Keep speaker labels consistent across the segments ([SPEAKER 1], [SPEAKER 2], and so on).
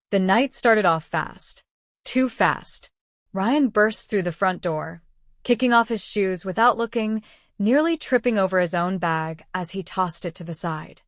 [SPEAKER 1] The night started off fast. Too fast. Ryan burst through the front door, kicking off his shoes without looking, nearly tripping over his own bag as he tossed it to the side.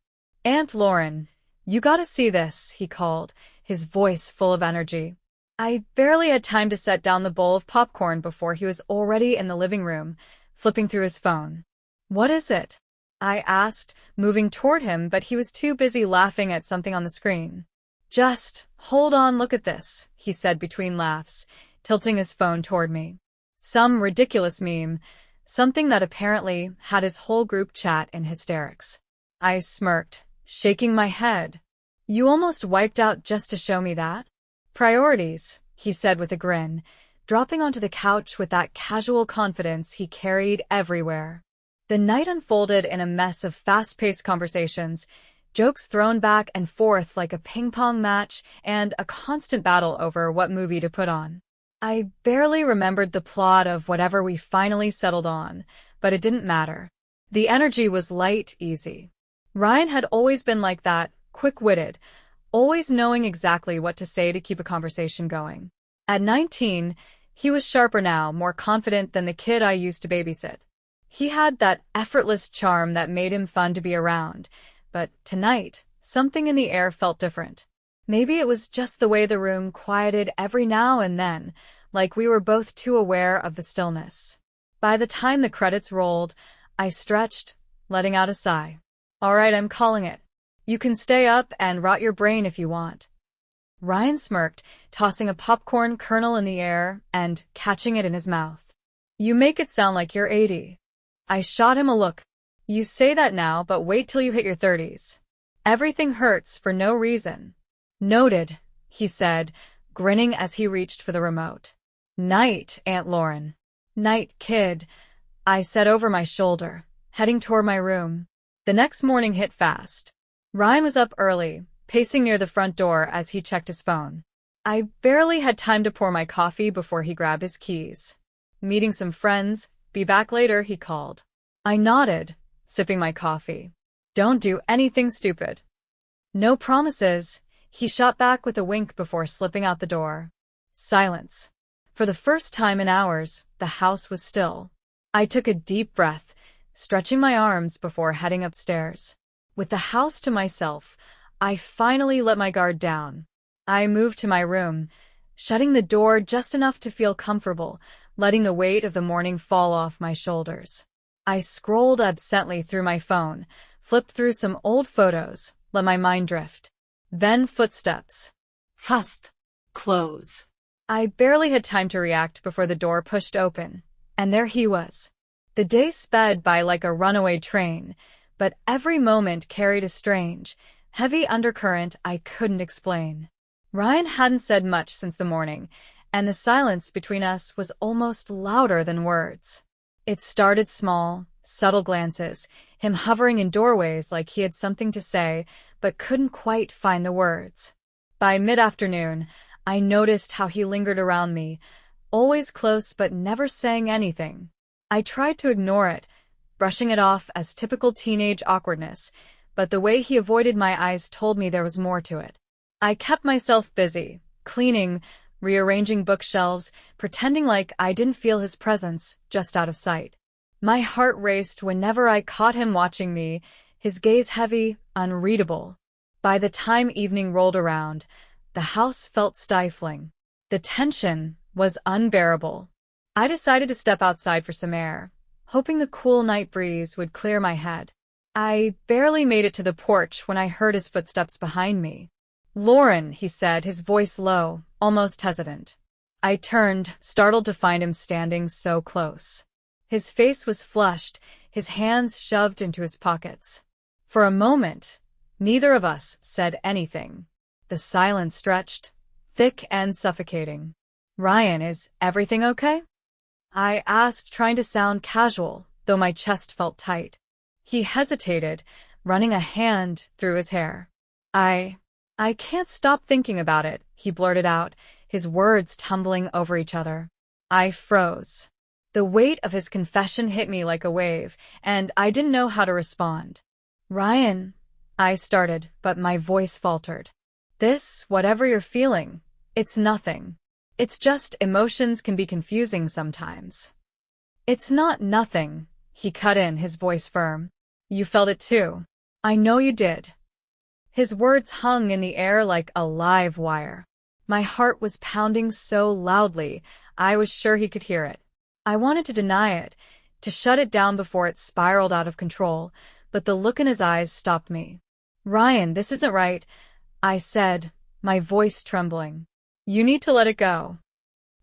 [SPEAKER 1] "Aunt Lauren, you gotta see this," he called, his voice full of energy. I barely had time to set down the bowl of popcorn before he was already in the living room, flipping through his phone. "What is it?" I asked, moving toward him, but he was too busy laughing at something on the screen. "Just hold on, look at this," he said between laughs, tilting his phone toward me. Some ridiculous meme, something that apparently had his whole group chat in hysterics. I smirked, shaking my head. "You almost wiped out just to show me that?" "Priorities," he said with a grin, dropping onto the couch with that casual confidence he carried everywhere. The night unfolded in a mess of fast-paced conversations, jokes thrown back and forth like a ping-pong match, and a constant battle over what movie to put on. I barely remembered the plot of whatever we finally settled on, but it didn't matter. The energy was light, easy. Ryan had always been like that, quick-witted, always knowing exactly what to say to keep a conversation going. At 19, he was sharper now, more confident than the kid I used to babysit. He had that effortless charm that made him fun to be around, but tonight, something in the air felt different. Maybe it was just the way the room quieted every now and then, like we were both too aware of the stillness. By the time the credits rolled, I stretched, letting out a sigh. "All right, I'm calling it. You can stay up and rot your brain if you want." Ryan smirked, tossing a popcorn kernel in the air and catching it in his mouth. "You make it sound like you're 80. I shot him a look. "You say that now, but wait till you hit your 30s. Everything hurts for no reason." "Noted," he said, grinning as he reached for the remote. "Night, Aunt Lauren." "Night, kid," I said over my shoulder, heading toward my room. The next morning hit fast. Ryan was up early, pacing near the front door as he checked his phone. I barely had time to pour my coffee before he grabbed his keys. "Meeting some friends, be back later," he called. I nodded, sipping my coffee. "Don't do anything stupid." "No promises," he shot back with a wink before slipping out the door. Silence. For the first time in hours, the house was still. I took a deep breath, stretching my arms before heading upstairs. With the house to myself, I finally let my guard down. I moved to my room, shutting the door just enough to feel comfortable, letting the weight of the morning fall off my shoulders. I scrolled absently through my phone, flipped through some old photos, let my mind drift. Then footsteps. Fast. Close. I barely had time to react before the door pushed open, and there he was. The day sped by like a runaway train, but every moment carried a strange, heavy undercurrent I couldn't explain. Ryan hadn't said much since the morning, and the silence between us was almost louder than words. It started small, subtle glances, him hovering in doorways like he had something to say, but couldn't quite find the words. By mid-afternoon, I noticed how he lingered around me, always close but never saying anything. I tried to ignore it, brushing it off as typical teenage awkwardness, but the way he avoided my eyes told me there was more to it. I kept myself busy, cleaning, rearranging bookshelves, pretending like I didn't feel his presence, just out of sight. My heart raced whenever I caught him watching me, his gaze heavy, unreadable. By the time evening rolled around, the house felt stifling. The tension was unbearable. I decided to step outside for some air, hoping the cool night breeze would clear my head. I barely made it to the porch when I heard his footsteps behind me. "Lauren," he said, his voice low, almost hesitant. I turned, startled to find him standing so close. His face was flushed, his hands shoved into his pockets. For a moment, neither of us said anything. The silence stretched, thick and suffocating. "Ryan, is everything okay?" I asked, trying to sound casual, though my chest felt tight. He hesitated, running a hand through his hair. I can't stop thinking about it," he blurted out, his words tumbling over each other. I froze. The weight of his confession hit me like a wave, and I didn't know how to respond. "Ryan," I started, but my voice faltered. This, whatever you're feeling, it's nothing. It's just emotions can be confusing sometimes. It's not nothing, he cut in, his voice firm. You felt it too. I know you did. His words hung in the air like a live wire. My heart was pounding so loudly, I was sure he could hear it. I wanted to deny it, to shut it down before it spiraled out of control, but the look in his eyes stopped me. Ryan, this isn't right, I said, my voice trembling. You need to let it go.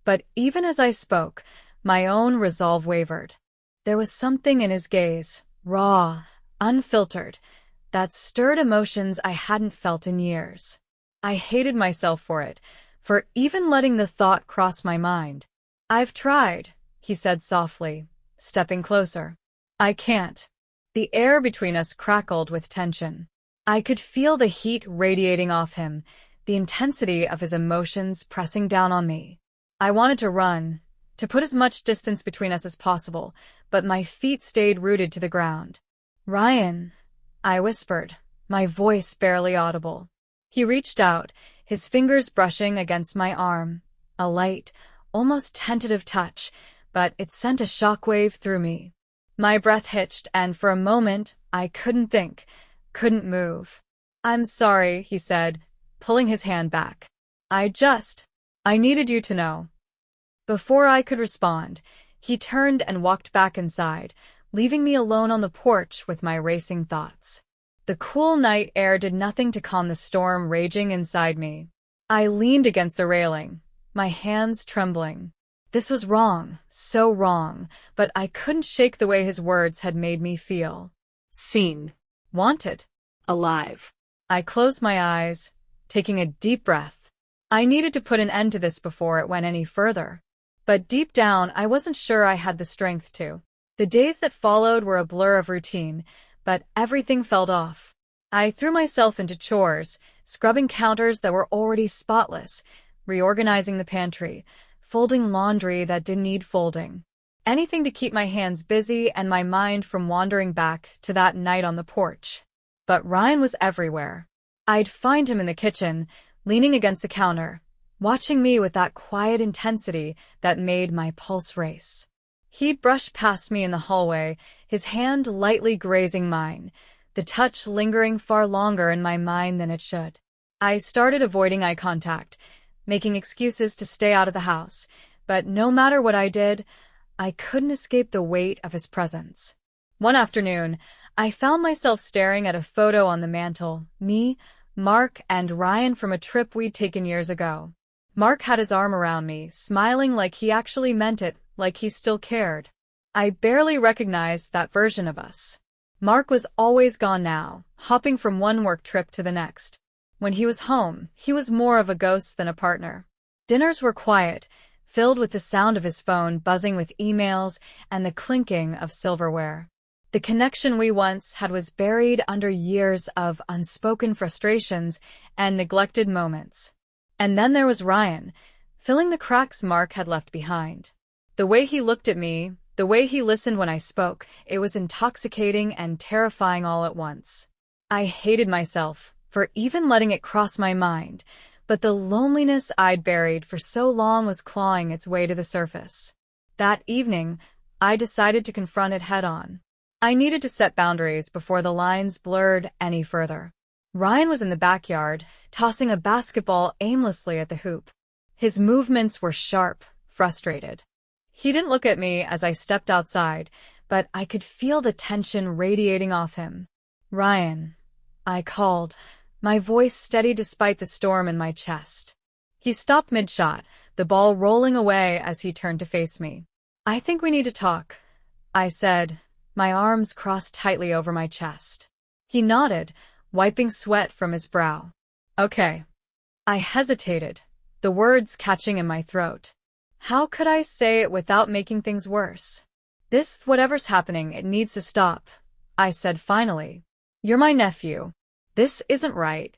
[SPEAKER 1] But even as I spoke, my own resolve wavered. There was something in his gaze, raw, unfiltered, that stirred emotions I hadn't felt in years. I hated myself for it, for even letting the thought cross my mind. I've tried, he said softly, stepping closer. I can't. The air between us crackled with tension. I could feel the heat radiating off him, the intensity of his emotions pressing down on me. I wanted to run, to put as much distance between us as possible, but my feet stayed rooted to the ground. Ryan, I whispered, my voice barely audible. He reached out, his fingers brushing against my arm, a light, almost tentative touch, but it sent a shockwave through me. My breath hitched, and for a moment, I couldn't think, couldn't move. I'm sorry, he said, pulling his hand back. I needed you to know. Before I could respond, he turned and walked back inside, leaving me alone on the porch with my racing thoughts. The cool night air did nothing to calm the storm raging inside me. I leaned against the railing, my hands trembling. This was wrong, so wrong, but I couldn't shake the way his words had made me feel.
[SPEAKER 2] Seen.
[SPEAKER 1] Wanted.
[SPEAKER 2] Alive.
[SPEAKER 1] I closed my eyes, taking a deep breath. I needed to put an end to this before it went any further. But deep down, I wasn't sure I had the strength to. The days that followed were a blur of routine, but everything felt off. I threw myself into chores, scrubbing counters that were already spotless, reorganizing the pantry, folding laundry that didn't need folding. Anything to keep my hands busy and my mind from wandering back to that night on the porch. But Ryan was everywhere. I'd find him in the kitchen, leaning against the counter, watching me with that quiet intensity that made my pulse race. He'd brush past me in the hallway, his hand lightly grazing mine, the touch lingering far longer in my mind than it should. I started avoiding eye contact, making excuses to stay out of the house, but no matter what I did, I couldn't escape the weight of his presence. One afternoon, I found myself staring at a photo on the mantel, me, Mark, and Ryan from a trip we'd taken years ago. Mark had his arm around me, smiling like he actually meant it, like he still cared. I barely recognized that version of us. Mark was always gone now, hopping from one work trip to the next. When he was home, he was more of a ghost than a partner. Dinners were quiet, filled with the sound of his phone buzzing with emails and the clinking of silverware. The connection we once had was buried under years of unspoken frustrations and neglected moments. And then there was Ryan, filling the cracks Mark had left behind. The way he looked at me, the way he listened when I spoke, it was intoxicating and terrifying all at once. I hated myself for even letting it cross my mind, but the loneliness I'd buried for so long was clawing its way to the surface. That evening, I decided to confront it head-on. I needed to set boundaries before the lines blurred any further. Ryan was in the backyard, tossing a basketball aimlessly at the hoop. His movements were sharp, frustrated. He didn't look at me as I stepped outside, but I could feel the tension radiating off him. Ryan, I called, my voice steady despite the storm in my chest. He stopped mid-shot, the ball rolling away as he turned to face me. I think we need to talk, I said, my arms crossed tightly over my chest. He nodded, wiping sweat from his brow. Okay. I hesitated, the words catching in my throat. How could I say it without making things worse? Whatever's happening, it needs to stop, I said finally. You're my nephew. This isn't right.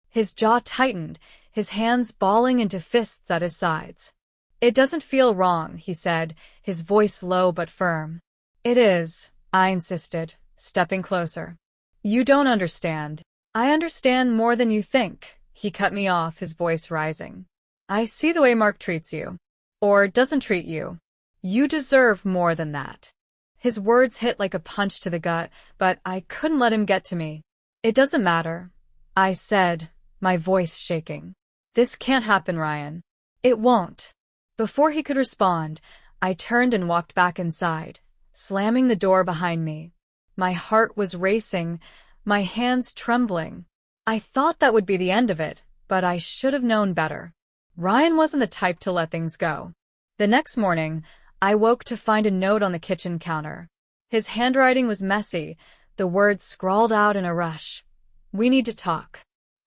[SPEAKER 1] His jaw tightened, his hands balling into fists at his sides. It doesn't feel wrong, he said, his voice low but firm. It is, I insisted, stepping closer. You don't understand. I understand more than you think, He cut me off, his voice rising. I see the way Mark treats you. Or doesn't treat you. You deserve more than that. His words hit like a punch to the gut, but I couldn't let him get to me. It doesn't matter, I said, my voice shaking. This can't happen, Ryan. It won't. Before he could respond, I turned and walked back inside, slamming the door behind me. My heart was racing, my hands trembling. I thought that would be the end of it, but I should have known better. Ryan wasn't the type to let things go. The next morning, I woke to find a note on the kitchen counter. His handwriting was messy, the words scrawled out in a rush. We need to talk.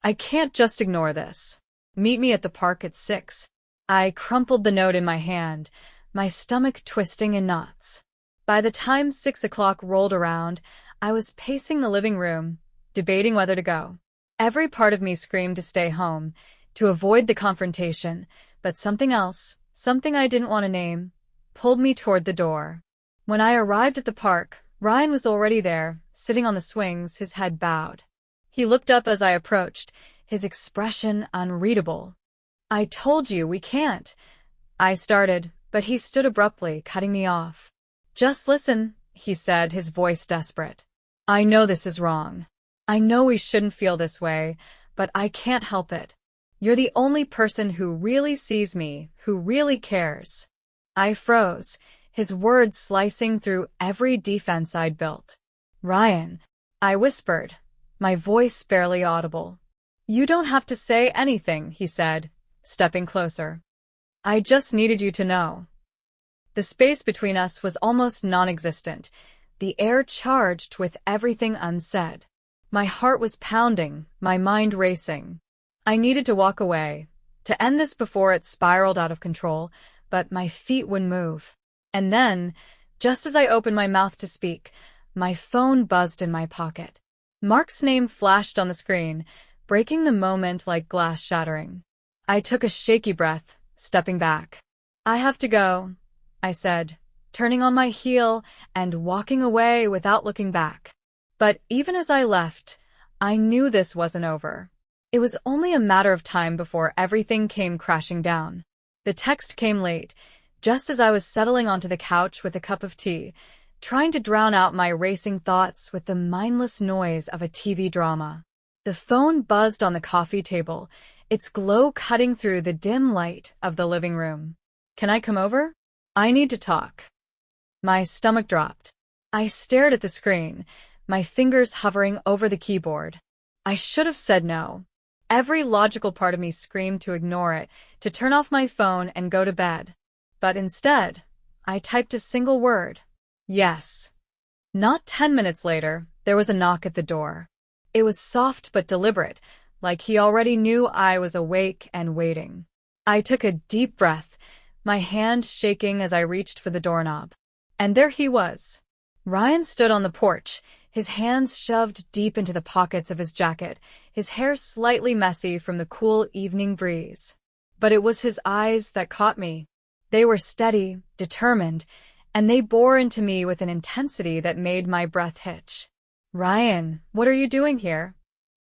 [SPEAKER 1] I can't just ignore this. Meet me at the park at 6. I crumpled the note in my hand, my stomach twisting in knots. By the time 6 o'clock rolled around, I was pacing the living room, debating whether to go. Every part of me screamed to stay home, to avoid the confrontation, but something else, something I didn't want to name, pulled me toward the door. When I arrived at the park, Ryan was already there, sitting on the swings, his head bowed. He looked up as I approached, his expression unreadable. I told you we can't. I started, but he stood abruptly, cutting me off. Just listen, he said, his voice desperate. I know this is wrong. I know we shouldn't feel this way, but I can't help it. You're the only person who really sees me, who really cares. I froze, his words slicing through every defense I'd built. Ryan, I whispered, my voice barely audible. You don't have to say anything, he said, stepping closer. I just needed you to know. The space between us was almost non-existent, the air charged with everything unsaid. My heart was pounding, my mind racing. I needed to walk away, to end this before it spiraled out of control, but my feet wouldn't move. And then, just as I opened my mouth to speak, my phone buzzed in my pocket. Mark's name flashed on the screen, breaking the moment like glass shattering. I took a shaky breath, stepping back. I have to go, I said, turning on my heel and walking away without looking back. But even as I left, I knew this wasn't over. It was only a matter of time before everything came crashing down. The text came late, just as I was settling onto the couch with a cup of tea, trying to drown out my racing thoughts with the mindless noise of a TV drama. The phone buzzed on the coffee table, its glow cutting through the dim light of the living room. Can I come over? I need to talk. My stomach dropped. I stared at the screen, my fingers hovering over the keyboard. I should have said no. Every logical part of me screamed to ignore it, to turn off my phone and go to bed. But instead, I typed a single word. Yes. Not 10 minutes later, there was a knock at the door. It was soft but deliberate, like he already knew I was awake and waiting. I took a deep breath, my hand shaking as I reached for the doorknob. And there he was. Ryan stood on the porch, his hands shoved deep into the pockets of his jacket, his hair slightly messy from the cool evening breeze. But it was his eyes that caught me. They were steady, determined, and they bore into me with an intensity that made my breath hitch. Ryan, what are you doing here?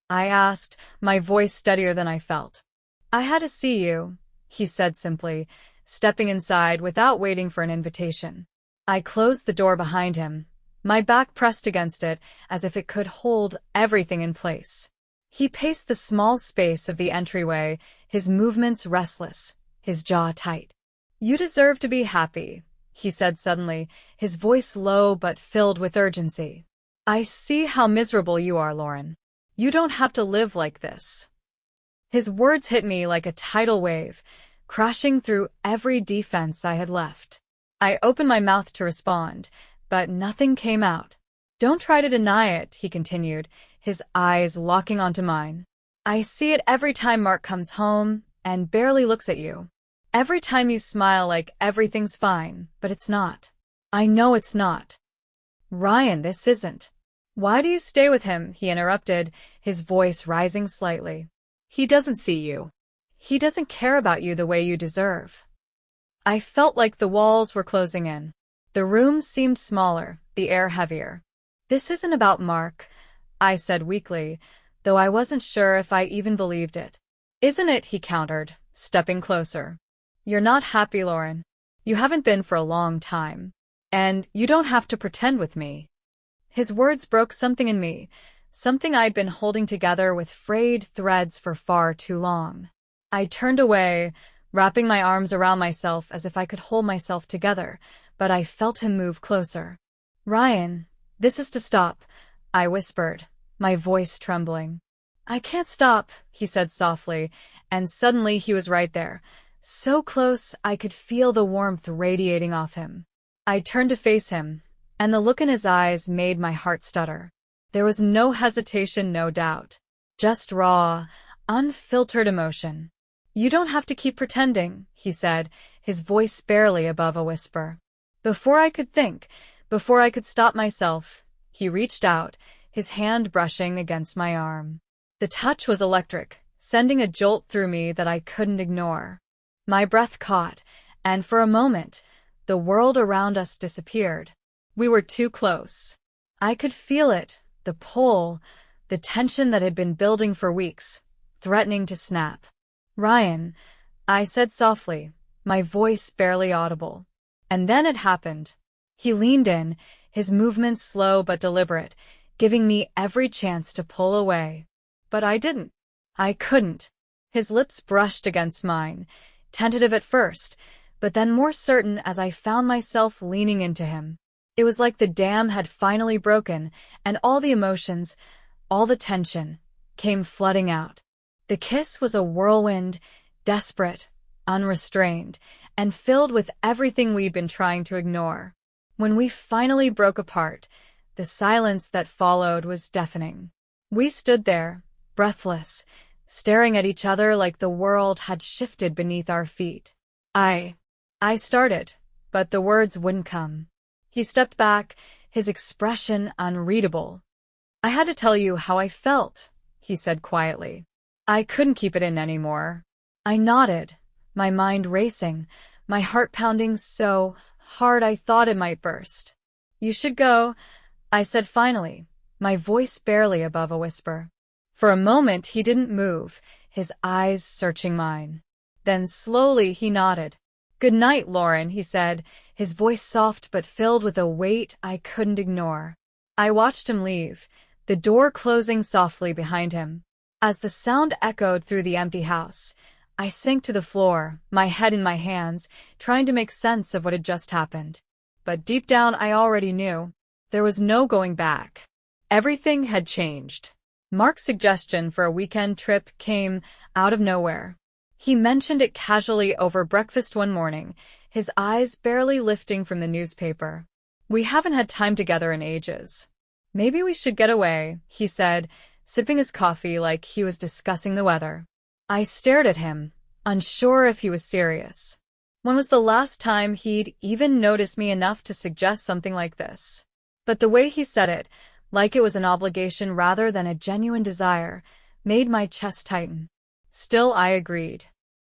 [SPEAKER 1] I asked, my voice steadier than I felt. I had to see you, he said simply, stepping inside without waiting for an invitation. I closed the door behind him, my back pressed against it as if it could hold everything in place. He paced the small space of the entryway, his movements restless, his jaw tight. You deserve to be happy, he said suddenly, his voice low but filled with urgency. I see how miserable you are, Lauren. You don't have to live like this. His words hit me like a tidal wave, crashing through every defense I had left. I opened my mouth to respond, but nothing came out. Don't try to deny it, he continued, his eyes locking onto mine. I see it every time Mark comes home and barely looks at you. Every time you smile like everything's fine, but it's not. I know it's not. Ryan, this isn't. Why do you stay with him? He interrupted, his voice rising slightly. He doesn't see you. He doesn't care about you the way you deserve. I felt like the walls were closing in. The room seemed smaller, the air heavier. This isn't about Mark, I said weakly, though I wasn't sure if I even believed it. Isn't it? He countered, stepping closer. You're not happy, Lauren. You haven't been for a long time. And you don't have to pretend with me. His words broke something in me, something I'd been holding together with frayed threads for far too long. I turned away, wrapping my arms around myself as if I could hold myself together, but I felt him move closer. Ryan, this is to stop, I whispered, my voice trembling. I can't stop, he said softly, and suddenly he was right there, so close I could feel the warmth radiating off him. I turned to face him, and the look in his eyes made my heart stutter. There was no hesitation, no doubt. Just raw, unfiltered emotion. You don't have to keep pretending, he said, his voice barely above a whisper. Before I could think, before I could stop myself, he reached out, his hand brushing against my arm. The touch was electric, sending a jolt through me that I couldn't ignore. My breath caught, and for a moment, the world around us disappeared. We were too close. I could feel it, the pull, the tension that had been building for weeks, threatening to snap. Ryan, I said softly, my voice barely audible. And then it happened. He leaned in, his movements slow but deliberate, giving me every chance to pull away. But I didn't. I couldn't. His lips brushed against mine, tentative at first, but then more certain as I found myself leaning into him. It was like the dam had finally broken, and all the emotions, all the tension, came flooding out. The kiss was a whirlwind, desperate, unrestrained, and filled with everything we'd been trying to ignore. When we finally broke apart, the silence that followed was deafening. We stood there, breathless, staring at each other like the world had shifted beneath our feet. I started, but the words wouldn't come. He stepped back, his expression unreadable. I had to tell you how I felt, he said quietly. I couldn't keep it in anymore. I nodded, my mind racing, my heart pounding so hard I thought it might burst. You should go, I said finally, my voice barely above a whisper. For a moment he didn't move, his eyes searching mine. Then slowly he nodded. Good night, Lauren, he said, his voice soft but filled with a weight I couldn't ignore. I watched him leave, the door closing softly behind him. As the sound echoed through the empty house, I sank to the floor, my head in my hands, trying to make sense of what had just happened. But deep down I already knew. There was no going back. Everything had changed. Mark's suggestion for a weekend trip came out of nowhere. He mentioned it casually over breakfast one morning, his eyes barely lifting from the newspaper. We haven't had time together in ages. Maybe we should get away, he said, sipping his coffee like he was discussing the weather. I stared at him, unsure if he was serious. When was the last time he'd even noticed me enough to suggest something like this? But the way he said it, like it was an obligation rather than a genuine desire, made my chest tighten. Still, I agreed.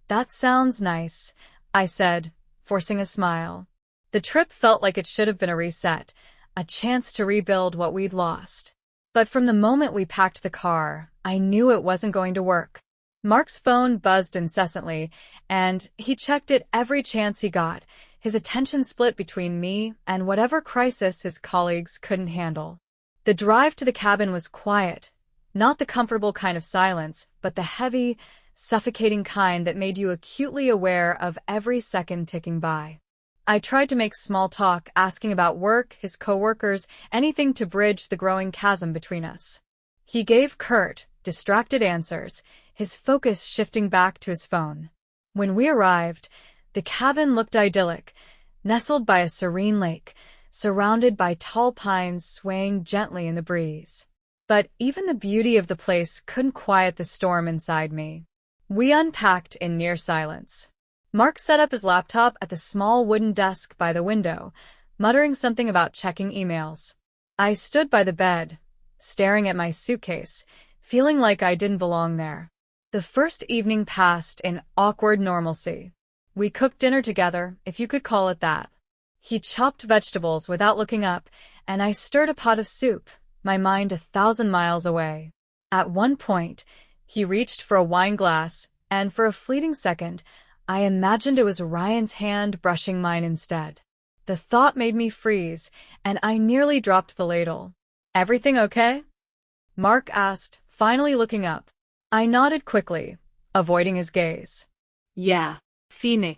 [SPEAKER 1] That sounds nice, I said, forcing a smile. The trip felt like it should have been a reset, a chance to rebuild what we'd lost. But from the moment we packed the car, I knew it wasn't going to work. Mark's phone buzzed incessantly, and he checked it every chance he got, his attention split between me and whatever crisis his colleagues couldn't handle. The drive to the cabin was quiet, not the comfortable kind of silence, but the heavy, suffocating kind that made you acutely aware of every second ticking by. I tried to make small talk, asking about work, his coworkers, anything to bridge the growing chasm between us. He gave curt, distracted answers, his focus shifting back to his phone. When we arrived, the cabin looked idyllic, nestled by a serene lake, surrounded by tall pines swaying gently in the breeze. But even the beauty of the place couldn't quiet the storm inside me. We unpacked in near silence. Mark set up his laptop at the small wooden desk by the window, muttering something about checking emails. I stood by the bed, staring at my suitcase, feeling like I didn't belong there. The first evening passed in awkward normalcy. We cooked dinner together, if you could call it that. He chopped vegetables without looking up, and I stirred a pot of soup, my mind 1,000 miles away. At one point, he reached for a wine glass, and for a fleeting second, I imagined it was Ryan's hand brushing mine instead. The thought made me freeze, and I nearly dropped the ladle. "Everything okay?" Mark asked, finally looking up. I nodded quickly, avoiding his gaze.
[SPEAKER 2] Yeah, fine.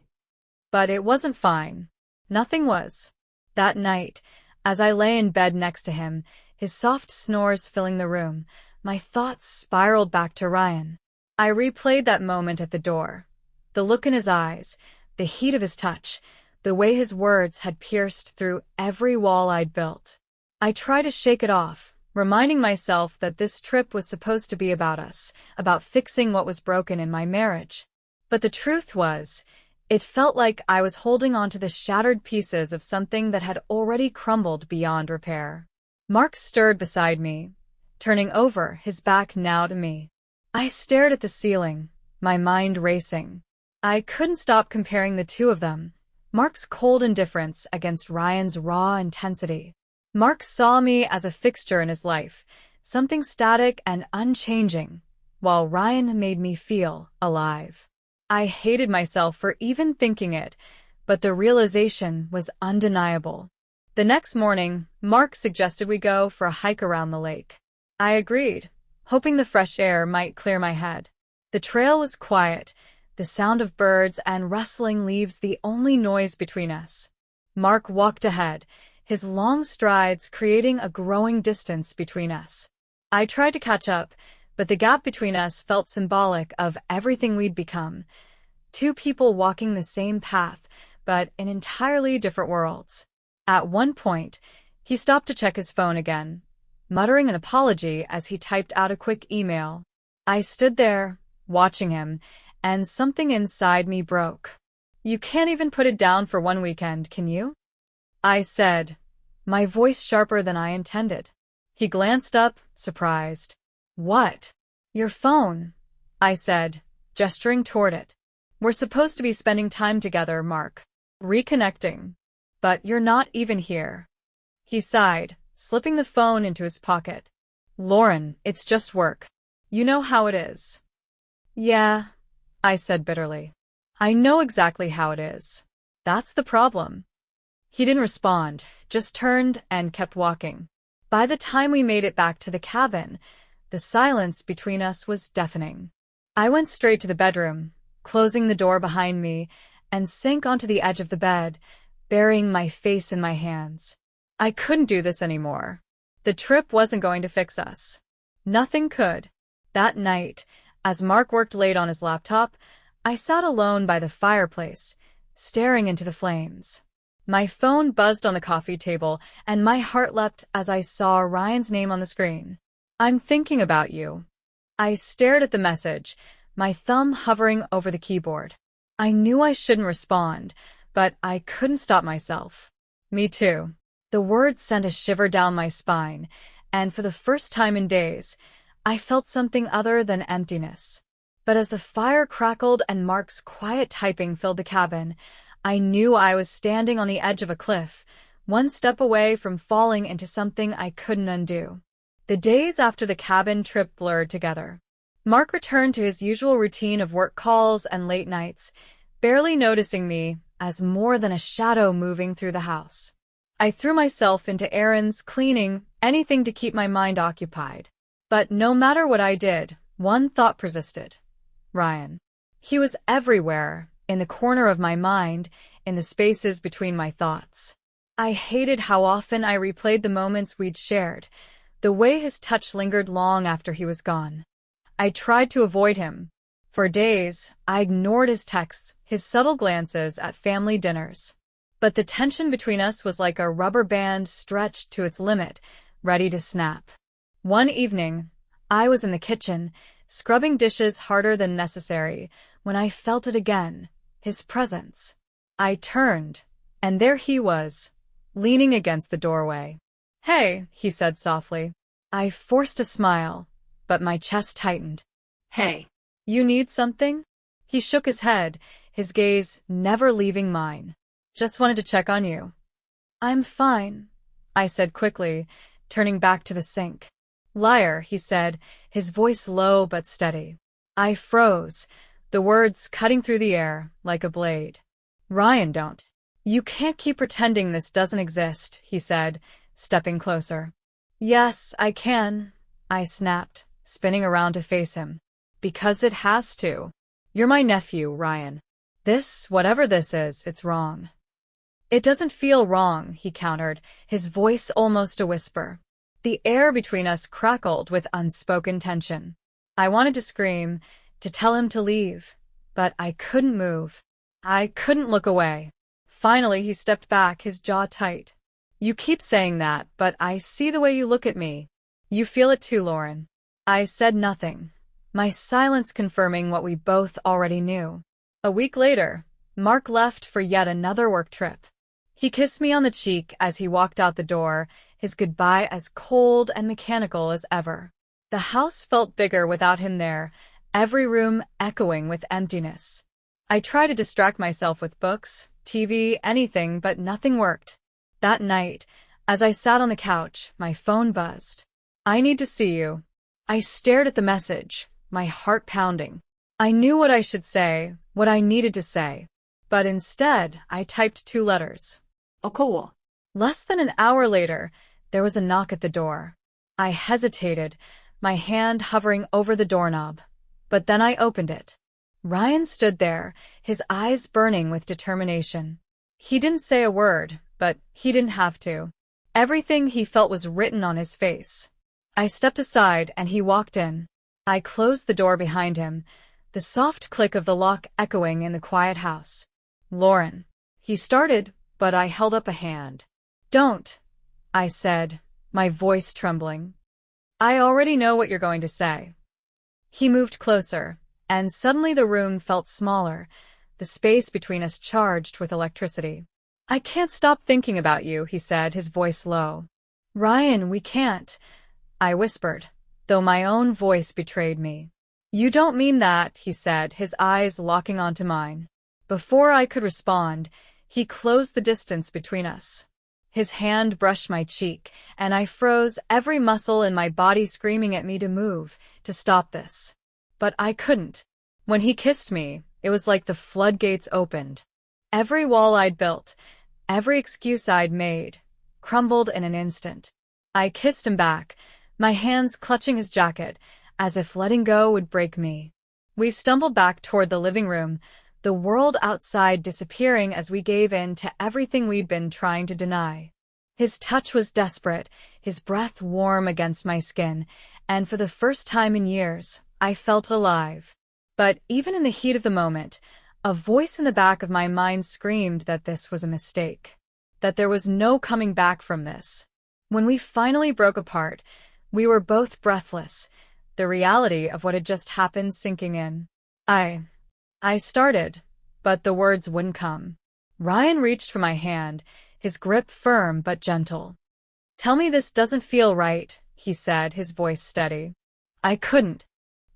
[SPEAKER 1] But it wasn't fine. Nothing was. That night, as I lay in bed next to him, his soft snores filling the room, my thoughts spiraled back to Ryan. I replayed that moment at the door. The look in his eyes, the heat of his touch, the way his words had pierced through every wall I'd built. I tried to shake it off, reminding myself that this trip was supposed to be about us, about fixing what was broken in my marriage. But the truth was, it felt like I was holding on to the shattered pieces of something that had already crumbled beyond repair. Mark stirred beside me, turning over, his back now to me. I stared at the ceiling, my mind racing. I couldn't stop comparing the two of them, Mark's cold indifference against Ryan's raw intensity. Mark saw me as a fixture in his life, something static and unchanging, while Ryan made me feel alive. I hated myself for even thinking it, but the realization was undeniable. The next morning, Mark suggested we go for a hike around the lake. I agreed, hoping the fresh air might clear my head. The trail was quiet, the sound of birds and rustling leaves the only noise between us. Mark walked ahead, his long strides creating a growing distance between us. I tried to catch up, but the gap between us felt symbolic of everything we'd become. Two people walking the same path, but in entirely different worlds. At one point, he stopped to check his phone again, muttering an apology as he typed out a quick email. I stood there, watching him, and something inside me broke. "You can't even put it down for one weekend, can you?" I said, my voice sharper than I intended. He glanced up, surprised. "What?" "Your phone," I said, gesturing toward it. "We're supposed to be spending time together, Mark. Reconnecting. But you're not even here." He sighed, slipping the phone into his pocket. "Lauren, it's just work. You know how it is." "Yeah," I said bitterly. "I know exactly how it is. That's the problem." He didn't respond, just turned and kept walking. By the time we made it back to the cabin, the silence between us was deafening. I went straight to the bedroom, closing the door behind me, and sank onto the edge of the bed, burying my face in my hands. I couldn't do this anymore. The trip wasn't going to fix us. Nothing could. That night, as Mark worked late on his laptop, I sat alone by the fireplace, staring into the flames. My phone buzzed on the coffee table, and my heart leapt as I saw Ryan's name on the screen. "I'm thinking about you." I stared at the message, my thumb hovering over the keyboard. I knew I shouldn't respond, but I couldn't stop myself. "Me too." The words sent a shiver down my spine, and for the first time in days, I felt something other than emptiness. But as the fire crackled and Mark's quiet typing filled the cabin, I knew I was standing on the edge of a cliff, one step away from falling into something I couldn't undo. The days after the cabin trip blurred together. Mark returned to his usual routine of work calls and late nights, barely noticing me as more than a shadow moving through the house. I threw myself into errands, cleaning, anything to keep my mind occupied. But no matter what I did, one thought persisted. Ryan. He was everywhere, in the corner of my mind, in the spaces between my thoughts. I hated how often I replayed the moments we'd shared, the way his touch lingered long after he was gone. I tried to avoid him. For days, I ignored his texts, his subtle glances at family dinners. But the tension between us was like a rubber band stretched to its limit, ready to snap. One evening, I was in the kitchen, scrubbing dishes harder than necessary, when I felt it again, his presence. I turned, and there he was, leaning against the doorway. "Hey," he said softly. I forced a smile, but my chest tightened.
[SPEAKER 2] "Hey.
[SPEAKER 1] You need something?" He shook his head, his gaze never leaving mine. "Just wanted to check on you." "I'm fine," I said quickly, turning back to the sink. "Liar," he said, his voice low but steady. I froze, the words cutting through the air like a blade. Ryan, don't. You can't keep pretending this doesn't exist, he said, stepping closer. Yes, I can, I snapped, spinning around to face him. Because it has to. You're my nephew, Ryan. This, whatever this is, it's wrong. It doesn't feel wrong, he countered, his voice almost a whisper. The air between us crackled with unspoken tension. I wanted to scream, to tell him to leave, but I couldn't move. I couldn't look away. Finally, he stepped back, his jaw tight. You keep saying that, but I see the way you look at me. You feel it too, Lauren. I said nothing, my silence confirming what we both already knew. A week later, Mark left for yet another work trip. He kissed me on the cheek as he walked out the door, his goodbye as cold and mechanical as ever. The house felt bigger without him there, every room echoing with emptiness. I tried to distract myself with books, TV, anything, but nothing worked. That night, as I sat on the couch, my phone buzzed. I need to see you. I stared at the message, my heart pounding. I knew what I should say, what I needed to say. But instead, I typed 2 letters.
[SPEAKER 2] Oh, cool.
[SPEAKER 1] Less than an hour later, there was a knock at the door. I hesitated, my hand hovering over the doorknob. But then I opened it. Ryan stood there, his eyes burning with determination. He didn't say a word, but he didn't have to. Everything he felt was written on his face. I stepped aside and he walked in. I closed the door behind him, the soft click of the lock echoing in the quiet house. Lauren. He started, but I held up a hand. Don't, I said, my voice trembling. I already know what you're going to say. He moved closer, and suddenly the room felt smaller, the space between us charged with electricity. I can't stop thinking about you, he said, his voice low. Ryan, we can't, I whispered, though my own voice betrayed me. You don't mean that, he said, his eyes locking onto mine. Before I could respond, he closed the distance between us. His hand brushed my cheek, and I froze, every muscle in my body screaming at me to move, to stop this. But I couldn't. When he kissed me, it was like the floodgates opened. Every wall I'd built, every excuse I'd made, crumbled in an instant. I kissed him back, my hands clutching his jacket, as if letting go would break me. We stumbled back toward the living room, the world outside disappearing as we gave in to everything we'd been trying to deny. His touch was desperate, his breath warm against my skin, and for the first time in years, I felt alive. But even in the heat of the moment, a voice in the back of my mind screamed that this was a mistake, that there was no coming back from this. When we finally broke apart, we were both breathless, the reality of what had just happened sinking in. I started, but the words wouldn't come. Ryan reached for my hand, his grip firm but gentle. Tell me this doesn't feel right, he said, his voice steady. I couldn't.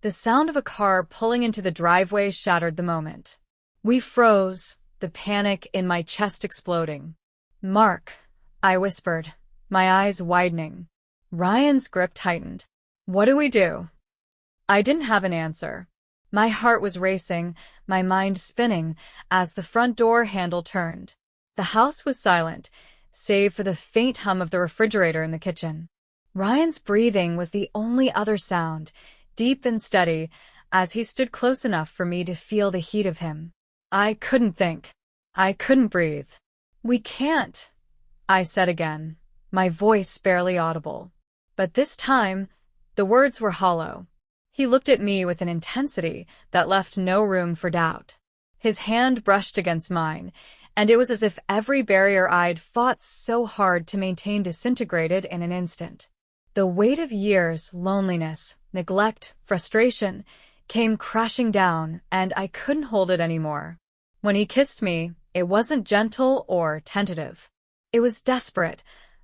[SPEAKER 1] The sound of a car pulling into the driveway shattered the moment. We froze, the panic in my chest exploding. Mark, I whispered, my eyes widening. Ryan's grip tightened. What do we do? I didn't have an answer. My heart was racing, my mind spinning, as the front door handle turned. The house was silent, save for the faint hum of the refrigerator in the kitchen. Ryan's breathing was the only other sound, deep and steady, as he stood close enough for me to feel the heat of him. I couldn't think. I couldn't breathe. We can't, I said again, my voice barely audible. But this time, the words were hollow. He looked at me with an intensity that left no room for doubt. His hand brushed against mine, and it was as if every barrier I'd fought so hard to maintain disintegrated in an instant. The weight of years, loneliness, neglect, frustration, came crashing down, and I couldn't hold it anymore. When he kissed me, it wasn't gentle or tentative. It was desperate,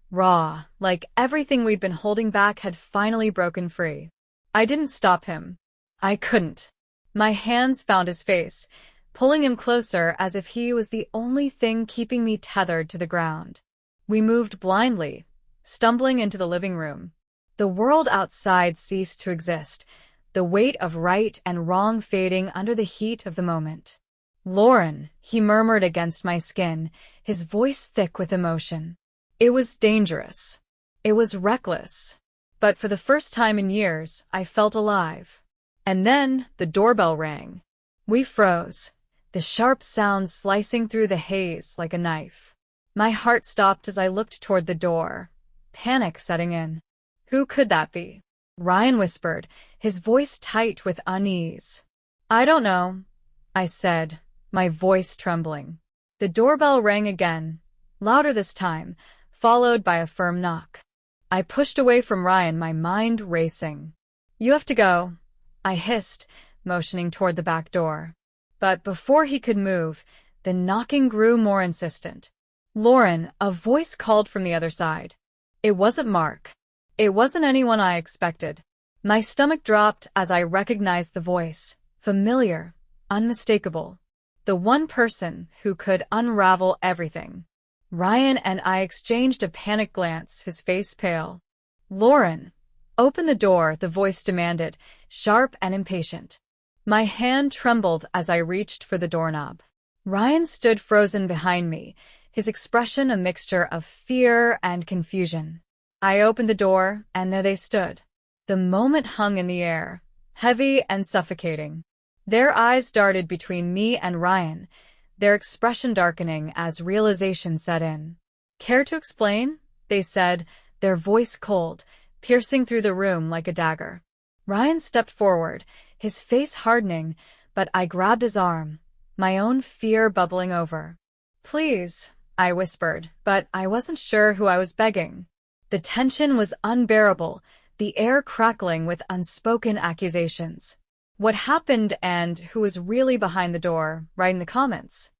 [SPEAKER 1] raw, like everything we'd been holding back had finally broken free. I didn't stop him. I couldn't. My hands found his face, pulling him closer as if he was the only thing keeping me tethered to the ground. We moved blindly, stumbling into the living room. The world outside ceased to exist, the weight of right and wrong fading under the heat of the moment. "Lauren," he murmured against my skin, his voice thick with emotion. It was dangerous. It was reckless. But for the first time in years, I felt alive. And then the doorbell rang. We froze, the sharp sound slicing through the haze like a knife. My heart stopped as I looked toward the door, panic setting in. "Who could that be?" Ryan whispered, his voice tight with unease. "I don't know," I said, my voice trembling. The doorbell rang again, louder this time, followed by a firm knock. I pushed away from Ryan, my mind racing. "You have to go," I hissed, motioning toward the back door. But before he could move, the knocking grew more insistent. "Lauren," a voice called from the other side. It wasn't Mark. It wasn't anyone I expected. My stomach dropped as I recognized the voice, familiar, unmistakable. The one person who could unravel everything. Ryan and I exchanged a panicked glance, his face pale. "Lauren, open the door," the voice demanded, sharp and impatient. My hand trembled as I reached for the doorknob. Ryan stood frozen behind me, his expression a mixture of fear and confusion. I opened the door, and there they stood. The moment hung in the air, heavy and suffocating. Their eyes darted between me and Ryan, their expression darkening as realization set in. "Care to explain?" they said, their voice cold, piercing through the room like a dagger. Ryan stepped forward, his face hardening, but I grabbed his arm, my own fear bubbling over. "Please," I whispered, but I wasn't sure who I was begging. The tension was unbearable, the air crackling with unspoken accusations. What happened and who was really behind the door? Write in the comments.